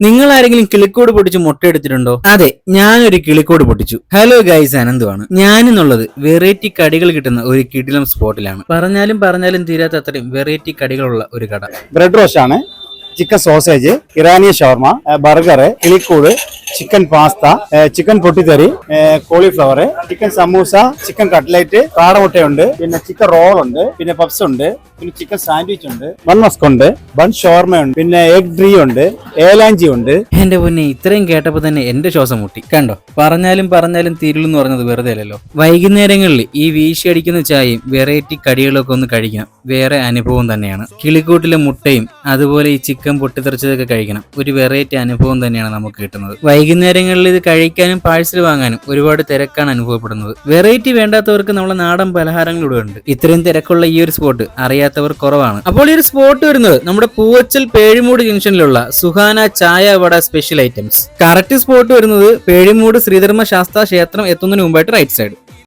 നിങ്ങൾ ആരെങ്കിലും കിളിക്കോട് പൊട്ടിച്ച് മുട്ടയെടുത്തിട്ടുണ്ടോ? അതെ, ഞാനൊരു കിളിക്കോട് പൊട്ടിച്ചു. ഹലോ ഗൈസ്, അനന്തുവാണ്. ഞാനെന്നുള്ളത് വെറൈറ്റി കടികൾ കിട്ടുന്ന ഒരു കിടിലം സ്പോട്ടിലാണ്. പറഞ്ഞാലും തീരാത്ത അത്രയും വെറൈറ്റി കടികളുള്ള ഒരു കട. ബ്രെഡ് റോസ്റ്റ് ആണ്, ചിക്കൻ സോസേജ്, ഇറാനിയ ഷവർമ, ബർഗർ, കിളിക്കൂട്, ചിക്കൻ പാസ്ത, ചിക്കൻ പൊട്ടിത്തെറി, cauliflower, chicken samosa, chicken cutlet, കാടമുട്ടയുണ്ട്, പിന്നെ ചിക്കൻ റോൾ ഉണ്ട്, പിന്നെ പപ്സ് ഉണ്ട്, പിന്നെ ചിക്കൻ സാൻഡ്വിച്ച് ഉണ്ട്, ബൺ മസ്ക് ഉണ്ട്, ബൺ ഷോർമ ഉണ്ട്, പിന്നെ എഗ് ഡ്രീ ഉണ്ട്, ഏലാഞ്ചി ഉണ്ട്. എന്റെ പൊന്നെ, ഇത്രയും കേട്ടപ്പോ തന്നെ എന്റെ ശ്വാസം മുട്ടി. കണ്ടോ, പറഞ്ഞാലും തീരുള്ളെന്ന് പറഞ്ഞത് വെറുതെ അല്ലല്ലോ. വൈകുന്നേരങ്ങളിൽ ഈ വീശി അടിക്കുന്ന ചായയും വെറൈറ്റി കടികളൊക്കെ ഒന്ന് കഴിക്കണം, വേറെ അനുഭവം തന്നെയാണ്. കിളിക്കൂട്ടിലെ മുട്ടയും അതുപോലെ ഈ ചിക്കൻ പൊട്ടിത്തെറിച്ചതൊക്കെ കഴിക്കണം, ഒരു വെറൈറ്റി അനുഭവം തന്നെയാണ് നമുക്ക് കിട്ടുന്നത്. വൈകുന്നേരങ്ങളിൽ ഇത് കഴിക്കാനും പാഴ്സൽ വാങ്ങാനും ഒരുപാട് തിരക്കാണ് അനുഭവപ്പെടുന്നത്. വെറൈറ്റി വേണ്ടാത്തവർക്ക് നമ്മളെ നാടൻ പലഹാരങ്ങളിലൂടെ ഉണ്ട്. ഇത്രയും തിരക്കുള്ള ഈ ഒരു സ്പോട്ട് അറിയാത്തവർ കുറവാണ്. അപ്പോൾ ഈ ഒരു സ്പോട്ട് വരുന്നത് നമ്മുടെ പൂവച്ചൽ പേഴിമൂട് ജംഗ്ഷനിലുള്ള സുഹാന ചായ വട സ്പെഷ്യൽ ഐറ്റംസ്. കറക്റ്റ് സ്പോട്ട് വരുന്നത് പേഴിമൂട് ശ്രീധർമ്മ ശാസ്ത്ര ക്ഷേത്രം എത്തുന്നതിന് മുമ്പായിട്ട് റൈറ്റ് സൈഡ്.